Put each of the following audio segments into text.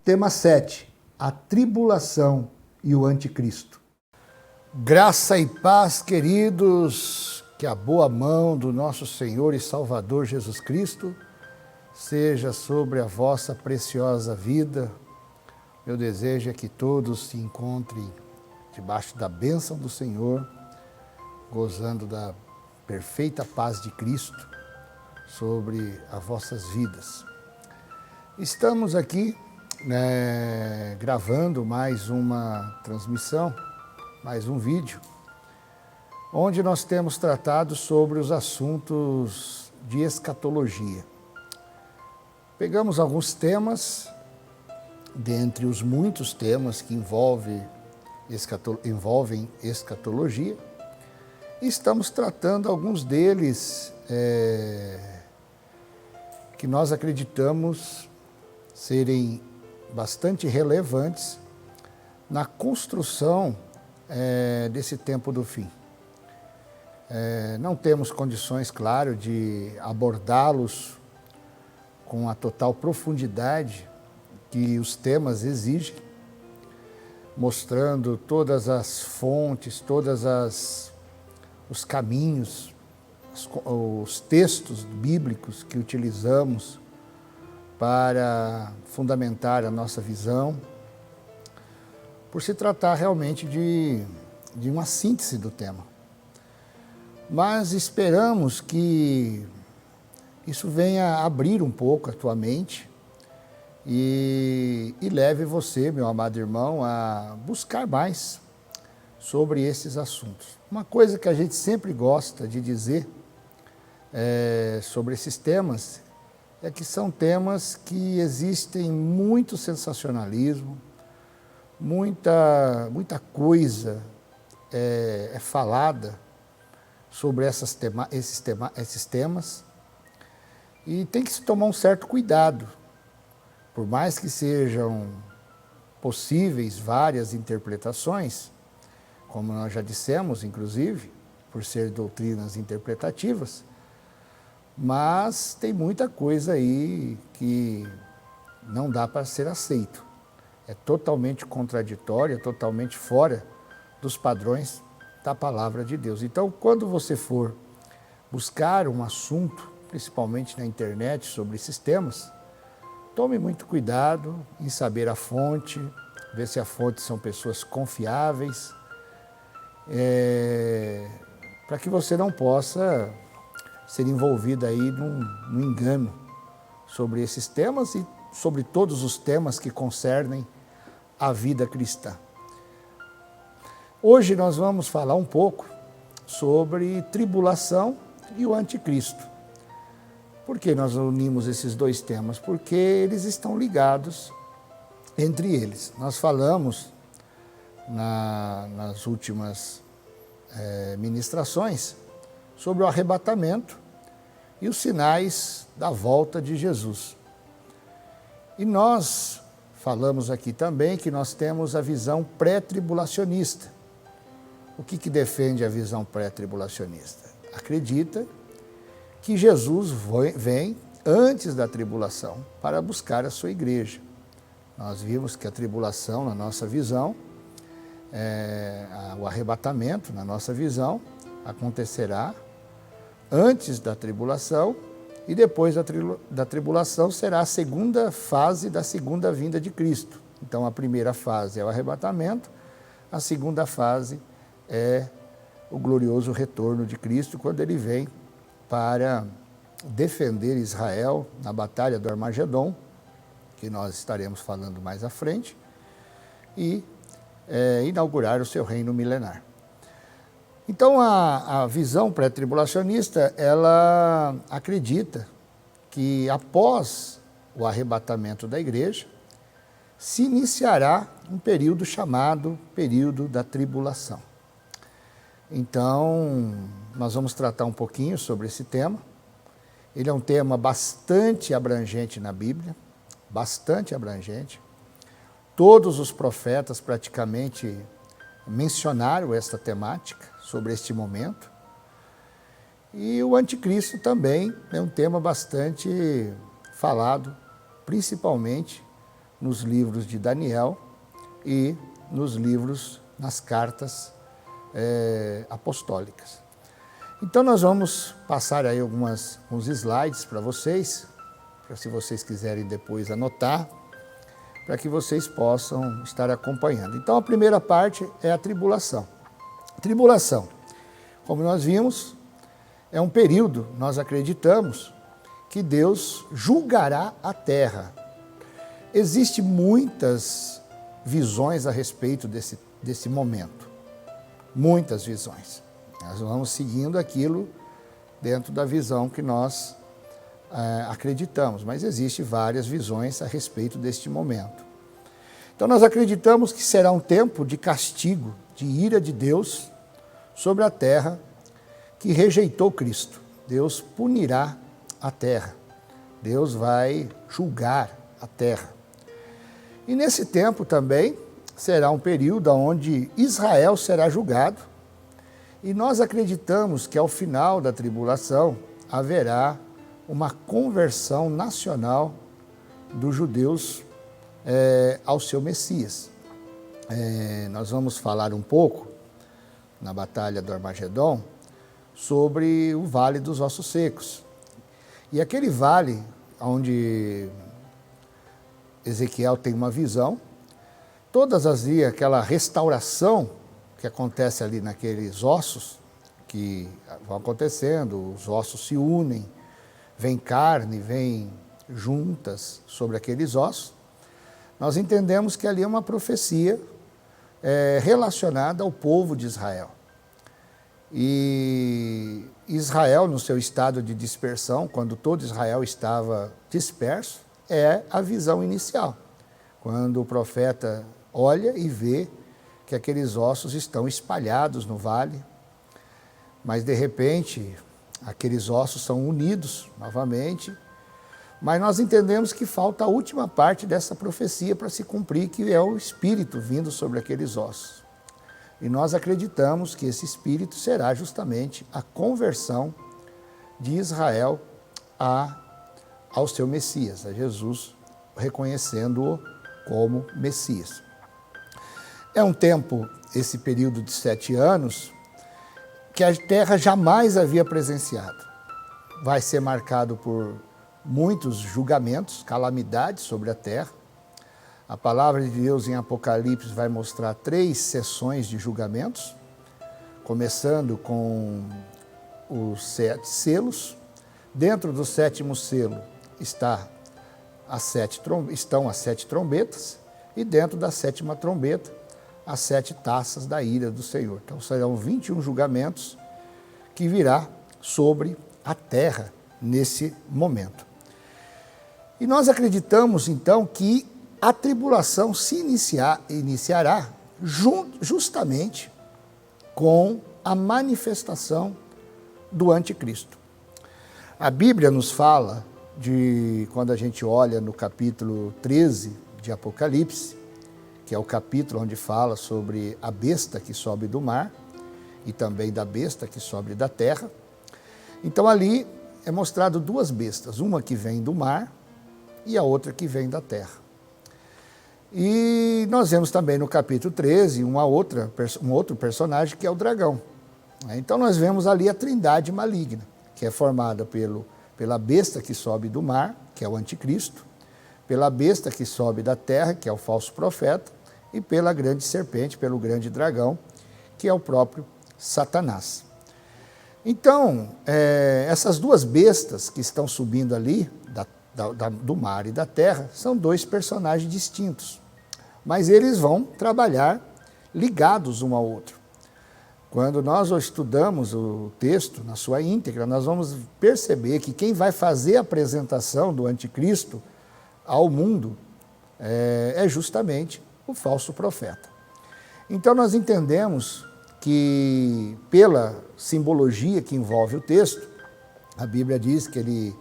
Tema 7, a tribulação e o anticristo. Graça e paz, queridos, que a boa mão do nosso Senhor e Salvador Jesus Cristo seja sobre a vossa preciosa vida. Meu desejo é que todos se encontrem debaixo da bênção do Senhor, gozando da perfeita paz de Cristo sobre as vossas vidas. Estamos aqui gravando mais uma transmissão, mais um vídeo, onde nós temos tratado sobre os assuntos de escatologia. Pegamos alguns temas, dentre os muitos temas que envolvem escatologia, e estamos tratando alguns deles que nós acreditamos serem bastante relevantes na construção desse tempo do fim. Não temos condições, claro, de abordá-los com a total profundidade que os temas exigem, mostrando todas as fontes, os caminhos, os textos bíblicos que utilizamos para fundamentar a nossa visão, por se tratar realmente de uma síntese do tema. Mas esperamos que isso venha abrir um pouco a tua mente e leve você, meu amado irmão, a buscar mais sobre esses assuntos. Uma coisa que a gente sempre gosta de dizer sobre esses temas é que são temas que existem muito sensacionalismo, muita coisa é falada sobre esses temas, e tem que se tomar um certo cuidado, por mais que sejam possíveis várias interpretações, como nós já dissemos, inclusive, por ser doutrinas interpretativas, mas tem muita coisa aí que não dá para ser aceito. É totalmente contraditório, é totalmente fora dos padrões da palavra de Deus. Então, quando você for buscar um assunto, principalmente na internet, sobre esses temas, tome muito cuidado em saber a fonte, ver se a fonte são pessoas confiáveis, para que você não possa ser envolvido aí num engano sobre esses temas e sobre todos os temas que concernem a vida cristã. Hoje nós vamos falar um pouco sobre tribulação e o anticristo. Por que nós unimos esses dois temas? Porque eles estão ligados entre eles. Nós falamos nas últimas ministrações sobre o arrebatamento e os sinais da volta de Jesus. E nós falamos aqui também que nós temos a visão pré-tribulacionista. O que defende a visão pré-tribulacionista? Acredita que Jesus vem antes da tribulação para buscar a sua igreja. Nós vimos que a tribulação, na nossa visão, o arrebatamento, na nossa visão, acontecerá antes da tribulação, e depois da tribulação será a segunda fase da segunda vinda de Cristo. Então a primeira fase é o arrebatamento, a segunda fase é o glorioso retorno de Cristo, quando ele vem para defender Israel na batalha do Armagedon, que nós estaremos falando mais à frente, e inaugurar o seu reino milenar. Então, a visão pré-tribulacionista, ela acredita que após o arrebatamento da igreja, se iniciará um período chamado período da tribulação. Então, nós vamos tratar um pouquinho sobre esse tema. Ele é um tema bastante abrangente na Bíblia, bastante abrangente. Todos os profetas praticamente mencionaram esta temática sobre este momento. E o anticristo também é um tema bastante falado, principalmente nos livros de Daniel e nas cartas apostólicas. Então nós vamos passar aí uns slides para vocês, se vocês quiserem depois anotar, para que vocês possam estar acompanhando. Então a primeira parte é a tribulação. Tribulação, como nós vimos, é um período, nós acreditamos, que Deus julgará a terra. Existem muitas visões a respeito desse momento, muitas visões. Nós vamos seguindo aquilo dentro da visão que nós acreditamos, mas existem várias visões a respeito deste momento. Então nós acreditamos que será um tempo de castigo, de ira de Deus sobre a terra que rejeitou Cristo. Deus punirá a terra, Deus vai julgar a terra. E nesse tempo também será um período onde Israel será julgado, e nós acreditamos que ao final da tribulação haverá uma conversão nacional dos judeus ao seu Messias. Nós vamos falar um pouco, na Batalha do Armagedon, sobre o Vale dos Ossos Secos. E aquele vale onde Ezequiel tem uma visão, aquela restauração que acontece ali naqueles ossos, que vão acontecendo, os ossos se unem, vem carne, vem juntas sobre aqueles ossos, nós entendemos que ali é uma profecia relacionada ao povo de Israel. E Israel, no seu estado de dispersão, quando todo Israel estava disperso, é a visão inicial. Quando o profeta olha e vê que aqueles ossos estão espalhados no vale, mas de repente aqueles ossos são unidos novamente, mas nós entendemos que falta a última parte dessa profecia para se cumprir, que é o Espírito vindo sobre aqueles ossos. E nós acreditamos que esse Espírito será justamente a conversão de Israel ao seu Messias, a Jesus, reconhecendo-o como Messias. É um tempo, esse período de 7 anos, que a terra jamais havia presenciado. Vai ser marcado por muitos julgamentos, calamidades sobre a terra. A palavra de Deus em Apocalipse vai mostrar 3 sessões de julgamentos, começando com os 7 selos. Dentro do 7º selo estão as 7 trombetas, e dentro da 7ª trombeta, as 7 taças da ira do Senhor. Então serão 21 julgamentos que virá sobre a terra nesse momento. E nós acreditamos então que a tribulação se iniciará justamente com a manifestação do anticristo. A Bíblia nos fala quando a gente olha no capítulo 13 de Apocalipse, que é o capítulo onde fala sobre a besta que sobe do mar e também da besta que sobe da terra. Então ali é mostrado 2 bestas, uma que vem do mar e a outra que vem da terra. E nós vemos também no capítulo 13 um outro personagem que é o dragão. Então nós vemos ali a trindade maligna, que é formada pela besta que sobe do mar, que é o anticristo, pela besta que sobe da terra, que é o falso profeta, e pela grande serpente, pelo grande dragão, que é o próprio Satanás. Então, essas 2 bestas que estão subindo ali, do mar e da terra, são 2 personagens distintos, mas eles vão trabalhar ligados um ao outro. Quando nós estudamos o texto na sua íntegra, nós vamos perceber que quem vai fazer a apresentação do anticristo ao mundo é justamente o falso profeta. Então nós entendemos que, pela simbologia que envolve o texto, a Bíblia diz que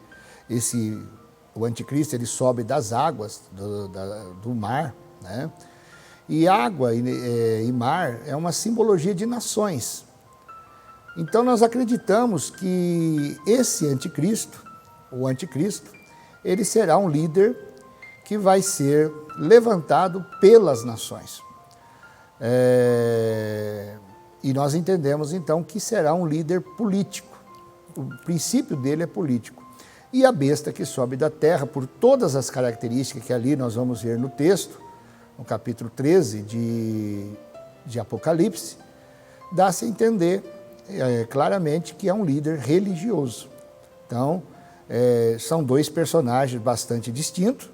o anticristo ele sobe das águas do mar, né? E água e mar é uma simbologia de nações. Então nós acreditamos que esse anticristo, o anticristo, ele será um líder que vai ser levantado pelas nações. E nós entendemos, então, que será um líder político. O princípio dele é político. E a besta que sobe da terra, por todas as características que ali nós vamos ver no texto, no capítulo 13 de Apocalipse, dá-se a entender claramente que é um líder religioso. Então, são dois personagens bastante distintos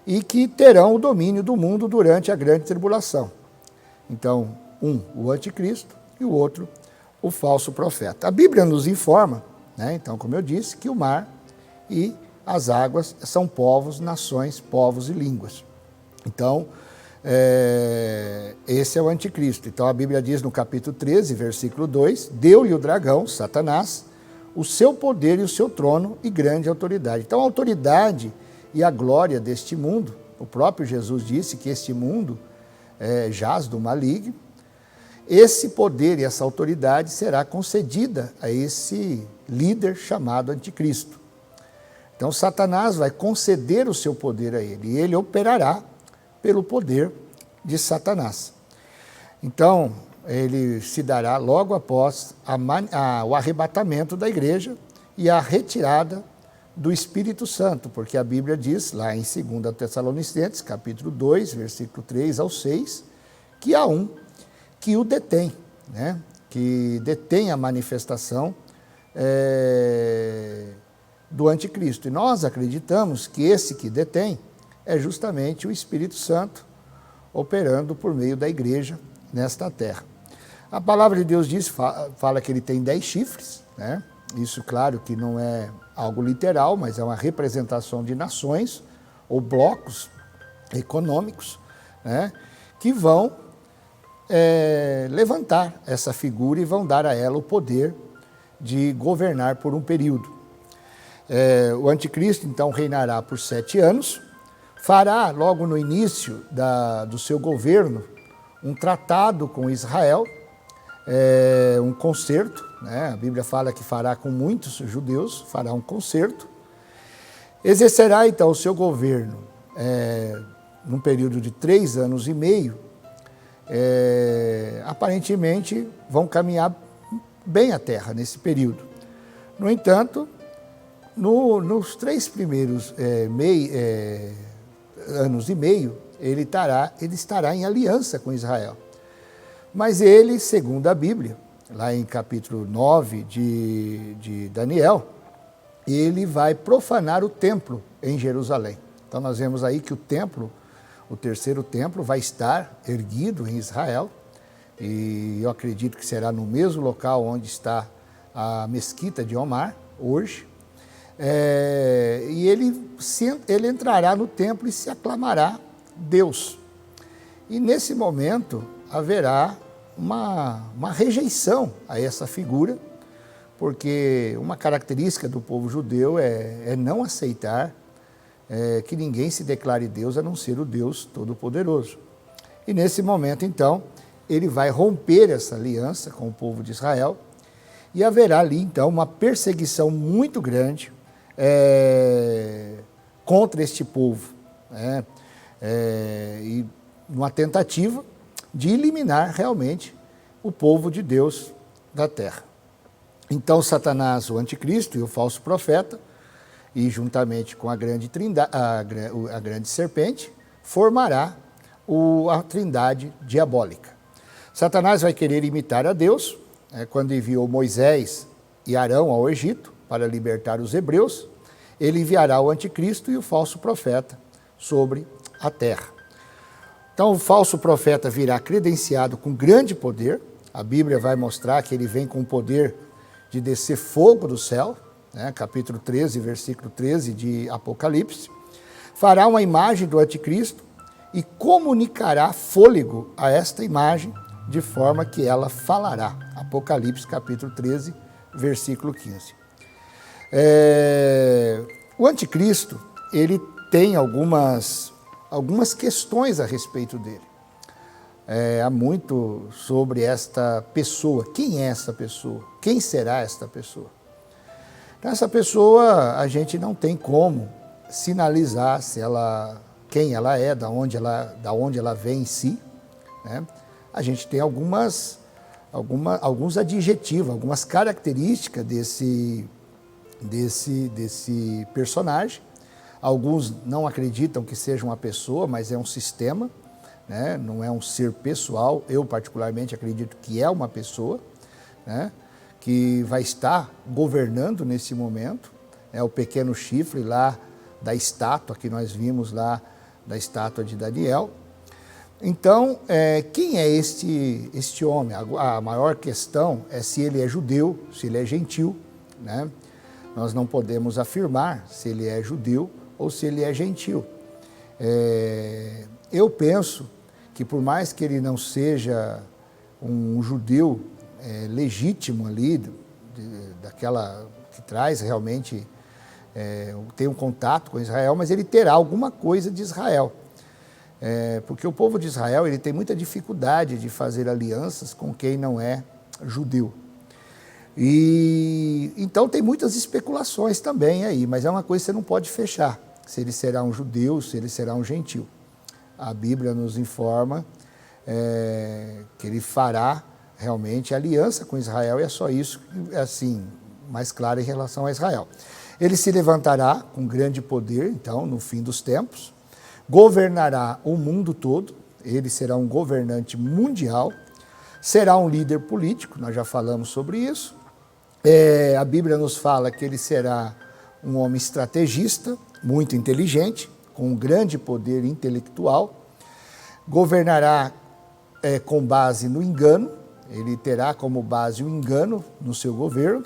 e que terão o domínio do mundo durante a grande tribulação. Então, um, o anticristo, e o outro, o falso profeta. A Bíblia nos informa, né, então, como eu disse, que o mar e as águas são povos, nações, povos e línguas. Então, esse é o anticristo. Então, a Bíblia diz no capítulo 13, versículo 2, deu-lhe o dragão, Satanás, o seu poder e o seu trono e grande autoridade. Então, a autoridade e a glória deste mundo, o próprio Jesus disse que este mundo jaz do maligno, esse poder e essa autoridade será concedida a esse líder chamado anticristo. Então, Satanás vai conceder o seu poder a ele, e ele operará pelo poder de Satanás. Então, ele se dará logo após o arrebatamento da igreja e a retirada do Espírito Santo, porque a Bíblia diz, lá em 2 Tessalonicenses, capítulo 2, versículo 3 ao 6, que há um que o detém, né? Que detém a manifestação do anticristo. E nós acreditamos que esse que detém é justamente o Espírito Santo operando por meio da igreja nesta terra. A palavra de Deus diz, fala que ele tem 10 chifres, né? Isso, claro, que não é algo literal, mas é uma representação de nações ou blocos econômicos, né? Que vão levantar essa figura e vão dar a ela o poder de governar por um período. O anticristo, então, reinará por 7 anos, fará, logo no início do seu governo, um tratado com Israel, um concerto, né? A Bíblia fala que fará com muitos judeus, fará um concerto, exercerá, então, o seu governo num período de 3 anos e meio, aparentemente vão caminhar bem a terra nesse período. No entanto, nos 3 primeiros anos e meio, ele estará em aliança com Israel. Mas ele, segundo a Bíblia, lá em capítulo 9 de Daniel, ele vai profanar o templo em Jerusalém. Então nós vemos aí que o templo, o terceiro templo, vai estar erguido em Israel, e eu acredito que será no mesmo local onde está a mesquita de Omar, hoje. E ele entrará no templo e se aclamará Deus. E nesse momento haverá uma rejeição a essa figura, porque uma característica do povo judeu é não aceitar que ninguém se declare Deus a não ser o Deus Todo-Poderoso. E nesse momento, então, ele vai romper essa aliança com o povo de Israel e haverá ali, então, uma perseguição muito grande contra este povo, né? E uma tentativa de eliminar realmente o povo de Deus da terra. Então, Satanás, o anticristo e o falso profeta, e juntamente com a grande serpente, formará a trindade diabólica. Satanás vai querer imitar a Deus, quando enviou Moisés e Arão ao Egito para libertar os hebreus, ele enviará o anticristo e o falso profeta sobre a terra. Então, o falso profeta virá credenciado com grande poder. A Bíblia vai mostrar que ele vem com o poder de descer fogo do céu, né? Capítulo 13, versículo 13 de Apocalipse. Fará uma imagem do anticristo e comunicará fôlego a esta imagem, de forma que ela falará. Apocalipse, capítulo 13, versículo 15. O anticristo, ele tem algumas questões a respeito dele. Há muito sobre esta pessoa. Quem é essa pessoa? Quem será esta pessoa? Então, essa pessoa, a gente não tem como sinalizar quem ela é, da onde ela vem em si, né? A gente tem alguns adjetivos, algumas características desse personagem. Alguns não acreditam que seja uma pessoa, mas é um sistema, né? Não é um ser pessoal. Eu, particularmente, acredito que é uma pessoa, né? Que vai estar governando nesse momento. É o pequeno chifre lá da estátua que nós vimos lá, da estátua de Daniel. Então, quem é este homem? A maior questão é se ele é judeu, se ele é gentil, né? Nós não podemos afirmar se ele é judeu ou se ele é gentil. Eu penso que por mais que ele não seja um judeu legítimo ali, daquela que traz realmente, tem um contato com Israel, mas ele terá alguma coisa de Israel. Porque o povo de Israel ele tem muita dificuldade de fazer alianças com quem não é judeu. E então tem muitas especulações também aí, mas é uma coisa que você não pode fechar, se ele será um judeu, se ele será um gentil. A Bíblia nos informa que ele fará realmente aliança com Israel, e é só isso, assim, mais claro em relação a Israel. Ele se levantará com grande poder, então, no fim dos tempos, governará o mundo todo, ele será um governante mundial, será um líder político, nós já falamos sobre isso. A Bíblia nos fala que ele será um homem estrategista, muito inteligente, com um grande poder intelectual, governará com base no engano, ele terá como base o engano no seu governo,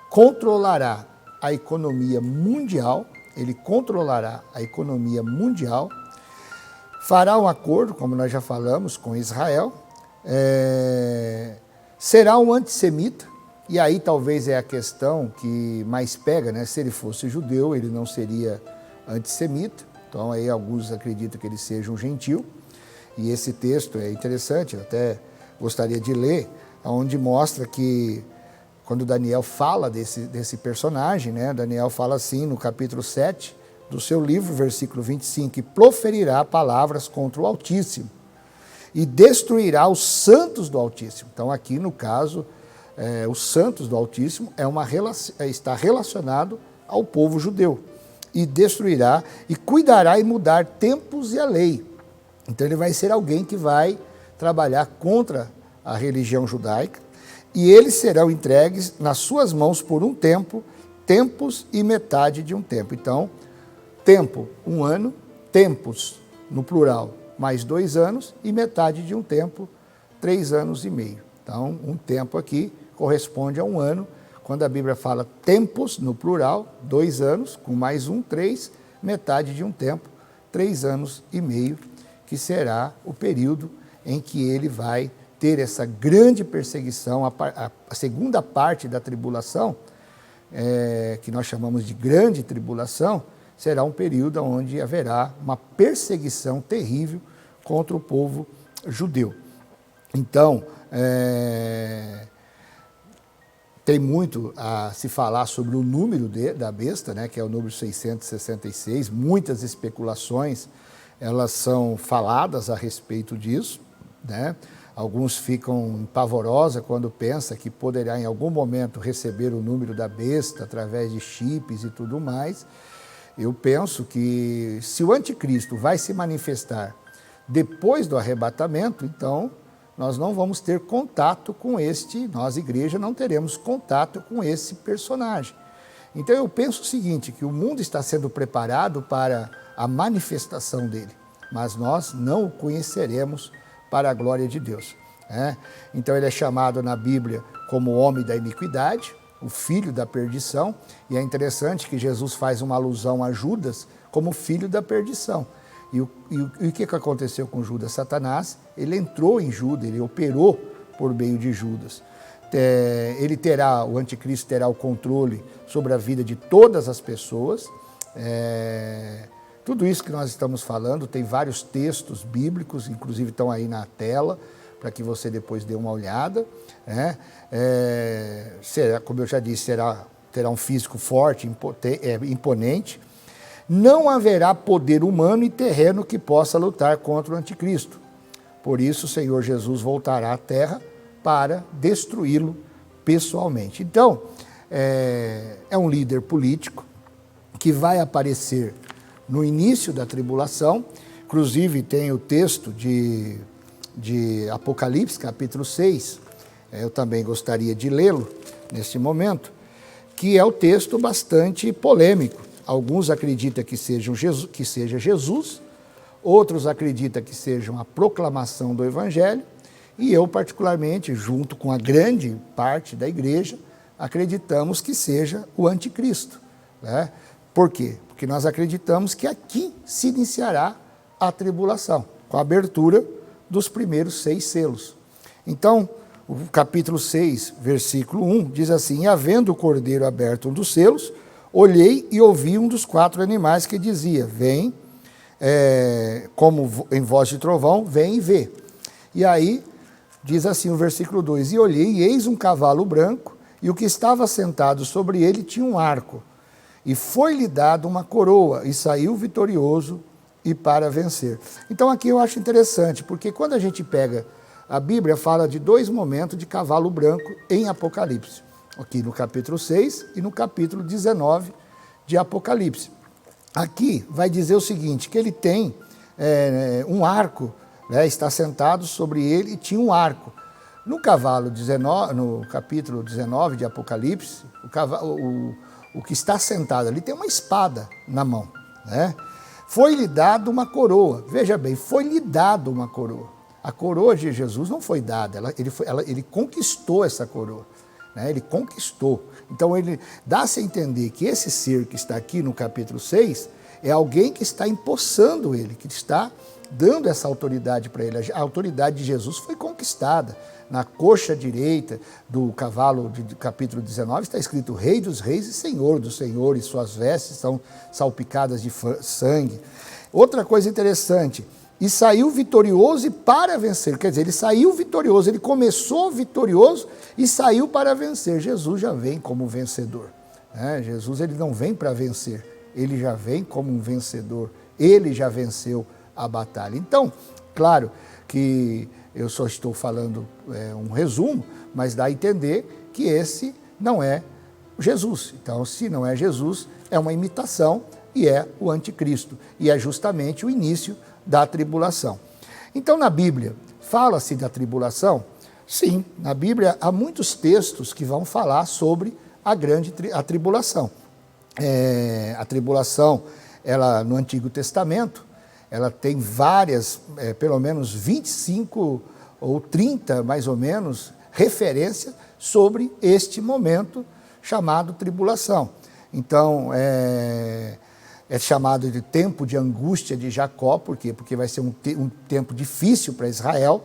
controlará a economia mundial, ele controlará a economia mundial, fará um acordo, como nós já falamos, com Israel, será um antissemita, e aí talvez é a questão que mais pega, né? Se ele fosse judeu, ele não seria antissemita, então aí alguns acreditam que ele seja um gentil, e esse texto é interessante, eu até gostaria de ler, onde mostra que quando Daniel fala desse personagem, né? Daniel fala assim no capítulo 7 do seu livro, versículo 25, e proferirá palavras contra o Altíssimo e destruirá os santos do Altíssimo. Então aqui no caso, os santos do Altíssimo está relacionado ao povo judeu. E destruirá e cuidará em mudar tempos e a lei. Então ele vai ser alguém que vai trabalhar contra a religião judaica, e eles serão entregues nas suas mãos por um tempo, tempos e metade de um tempo. Então, tempo, 1 ano, tempos, no plural, mais 2 anos, e metade de um tempo, 3 anos e meio. Então, um tempo aqui corresponde a 1 ano, quando a Bíblia fala tempos, no plural, 2 anos, com mais 1, 3, metade de um tempo, 3 anos e meio, que será o período em que ele vai ter essa grande perseguição, a segunda parte da tribulação, que nós chamamos de grande tribulação, será um período onde haverá uma perseguição terrível contra o povo judeu. Então, tem muito a se falar sobre o número da besta, né, que é o número 666, muitas especulações, elas são faladas a respeito disso, né? Alguns ficam pavorosos quando pensam que poderá em algum momento receber o número da besta através de chips e tudo mais. Eu penso que se o anticristo vai se manifestar depois do arrebatamento, então nós não vamos ter contato com nós, igreja, não teremos contato com esse personagem. Então eu penso o seguinte, que o mundo está sendo preparado para a manifestação dele, mas nós não o conheceremos para a glória de Deus. Então ele é chamado na Bíblia como o homem da iniquidade, o filho da perdição, e é interessante que Jesus faz uma alusão a Judas como filho da perdição. E o que aconteceu com Judas? Satanás, ele entrou em Judas, ele operou por meio de Judas. O anticristo terá o controle sobre a vida de todas as pessoas. Tudo isso que nós estamos falando, tem vários textos bíblicos, inclusive estão aí na tela, para que você depois dê uma olhada. Será, como eu já disse, será terá um físico forte, imponente. Não haverá poder humano e terreno que possa lutar contra o anticristo. Por isso, o Senhor Jesus voltará à terra para destruí-lo pessoalmente. Então, é um líder político que vai aparecer no início da tribulação. Inclusive, tem o texto de Apocalipse, capítulo 6, eu também gostaria de lê-lo neste momento, que é o texto bastante polêmico. Alguns acreditam que seja Jesus, outros acreditam que seja uma proclamação do Evangelho, e eu, particularmente, junto com a grande parte da igreja, acreditamos que seja o anticristo, né? Por quê? Porque nós acreditamos que aqui se iniciará a tribulação, com a abertura dos primeiros 6 selos. Então, o capítulo 6, versículo 1, diz assim: E havendo o cordeiro aberto um dos selos, olhei e ouvi um dos 4 animais que dizia: Vem, como em voz de trovão, vem e vê. E aí, diz assim o versículo 2: E olhei, e eis um cavalo branco, e o que estava sentado sobre ele tinha um arco. E foi-lhe dado uma coroa, e saiu vitorioso e para vencer. Então aqui eu acho interessante, porque quando a gente pega a Bíblia, fala de 2 momentos de cavalo branco em Apocalipse. Aqui no capítulo 6 e no capítulo 19 de Apocalipse. Aqui vai dizer o seguinte, que ele tem um arco, né, está sentado sobre ele e tinha um arco. No capítulo 19 de Apocalipse, o que está sentado ali tem uma espada na mão, né? Foi-lhe dado uma coroa. Veja bem, foi-lhe dado uma coroa. A coroa de Jesus não foi dada, ele conquistou essa coroa, né? Ele conquistou. Então, ele dá-se a entender que esse ser que está aqui no capítulo 6 é alguém que está empossando ele, que está dando essa autoridade para ele. A autoridade de Jesus foi conquistada. Na coxa direita do cavalo de capítulo 19 está escrito Rei dos Reis e Senhor dos Senhores, suas vestes são salpicadas de sangue. Outra coisa interessante, e saiu vitorioso e para vencer, quer dizer, ele saiu vitorioso, ele começou vitorioso e saiu para vencer. Jesus já vem como vencedor, né? Jesus ele não vem para vencer, ele já vem como um vencedor, ele já venceu a batalha. Então, claro que eu só estou falando um resumo, mas dá a entender que esse não é Jesus. Então, se não é Jesus, é uma imitação e é o anticristo. E é justamente o início da tribulação. Então, na Bíblia, fala-se da tribulação? Sim, na Bíblia há muitos textos que vão falar sobre a tribulação. A tribulação, ela no Antigo Testamento, ela tem várias, pelo menos 25 ou 30, mais ou menos, referências sobre este momento chamado tribulação. Então, é chamado de tempo de angústia de Jacó, por quê? Porque vai ser um tempo difícil para Israel,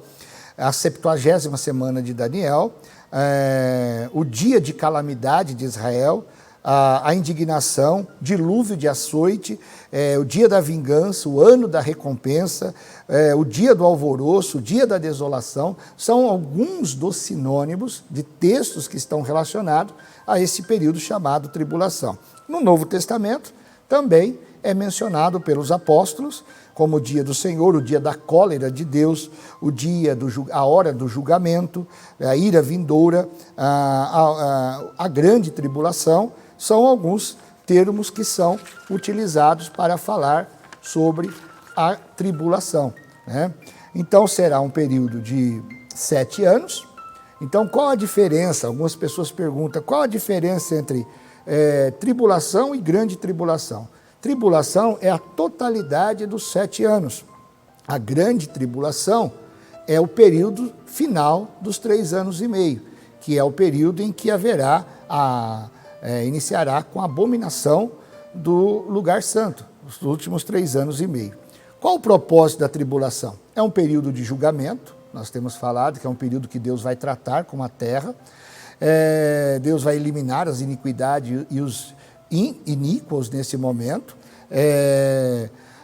a 70ª semana de Daniel, o dia de calamidade de Israel, a indignação, dilúvio de açoite, o dia da vingança, o ano da recompensa, o dia do alvoroço, o dia da desolação, são alguns dos sinônimos de textos que estão relacionados a esse período chamado tribulação. No Novo Testamento, também é mencionado pelos apóstolos como o dia do Senhor, o dia da cólera de Deus, a hora do julgamento, a ira vindoura, a grande tribulação. São alguns termos que são utilizados para falar sobre a tribulação, né? Então, será um período de 7 anos. Então, qual a diferença? Algumas pessoas perguntam, qual a diferença entre tribulação e grande tribulação? Tribulação é a totalidade dos 7 anos. A grande tribulação é o período final dos 3 anos e meio, que é o período em que haverá iniciará com a abominação do lugar santo, os últimos 3 anos e meio. Qual o propósito da tribulação? É um período de julgamento, nós temos falado que é um período que Deus vai tratar com a terra, Deus vai eliminar as iniquidades e os iníquos nesse momento,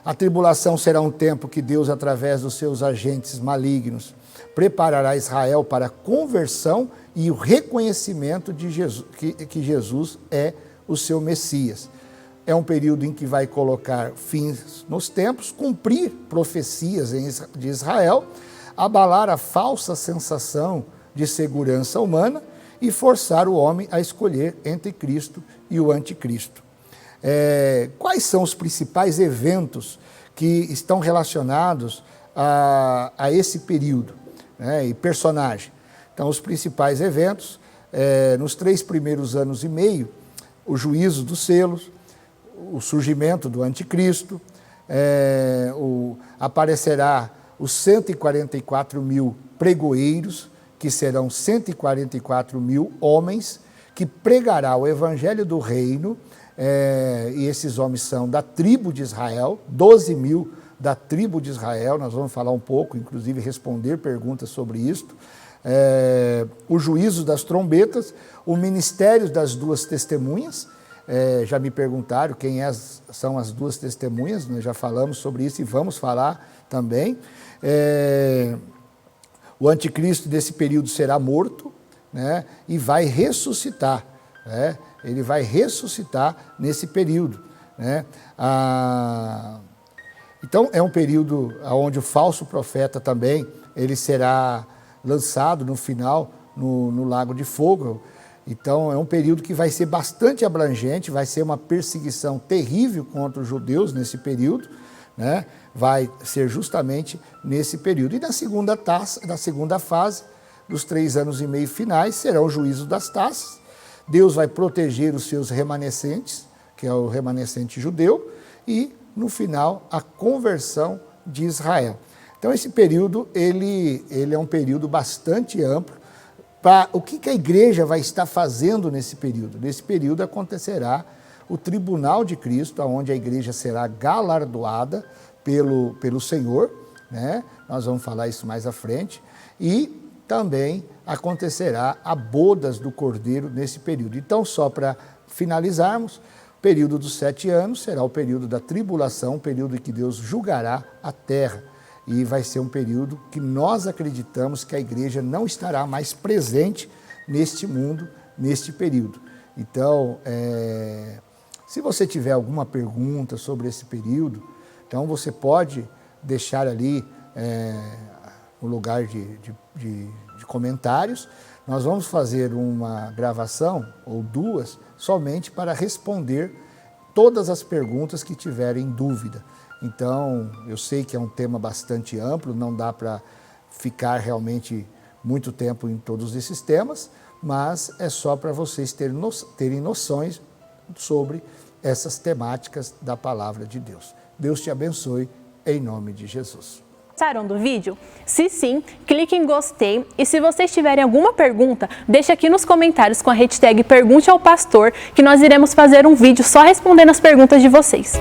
A tribulação será um tempo que Deus, através dos seus agentes malignos, preparará Israel para a conversão e o reconhecimento de Jesus, que Jesus é o seu Messias. É um período em que vai colocar fins nos tempos, cumprir profecias de Israel, abalar a falsa sensação de segurança humana e forçar o homem a escolher entre Cristo e o anticristo. Quais são os principais eventos que estão relacionados a esse período, né, e personagem? Então, os principais eventos, nos 3 primeiros anos e meio, o juízo dos selos, o surgimento do anticristo, aparecerá os 144 mil pregoeiros, que serão 144 mil homens, que pregará o evangelho do reino, e esses homens são da tribo de Israel, 12 mil da tribo de Israel, nós vamos falar um pouco, inclusive responder perguntas sobre isto, o juízo das trombetas, o ministério das 2 testemunhas. Já me perguntaram quem são as 2 testemunhas, nós já falamos sobre isso e vamos falar também. O anticristo desse período será morto, né, e vai ressuscitar, né? Ele vai ressuscitar nesse período, né? Então é um período onde o falso profeta também ele será lançado no final no lago de fogo. Então é um período que vai ser bastante abrangente, vai ser uma perseguição terrível contra os judeus nesse período, né? Vai ser justamente nesse período. E na segunda fase, dos 3 anos e meio finais, será o juízo das taças. Deus vai proteger os seus remanescentes, que é o remanescente judeu, e no final a conversão de Israel. Então esse período ele é um período bastante amplo. O que a igreja vai estar fazendo nesse período? Nesse período acontecerá o tribunal de Cristo, onde a igreja será galardoada pelo Senhor, né? Nós vamos falar isso mais à frente. E também acontecerá a bodas do Cordeiro nesse período. Então, só para finalizarmos, o período dos 7 anos será o período da tribulação, o período em que Deus julgará a terra. E vai ser um período que nós acreditamos que a igreja não estará mais presente neste mundo, neste período. Então, se você tiver alguma pergunta sobre esse período, então você pode deixar ali no lugar de comentários. Nós vamos fazer uma gravação, ou 2, somente para responder todas as perguntas que tiverem dúvida. Então, eu sei que é um tema bastante amplo, não dá para ficar realmente muito tempo em todos esses temas, mas é só para vocês terem noções sobre essas temáticas da palavra de Deus. Deus te abençoe, em nome de Jesus. Gostaram do vídeo? Se sim, clique em gostei e se vocês tiverem alguma pergunta, deixe aqui nos comentários com a hashtag Pergunte ao Pastor, que nós iremos fazer um vídeo só respondendo as perguntas de vocês.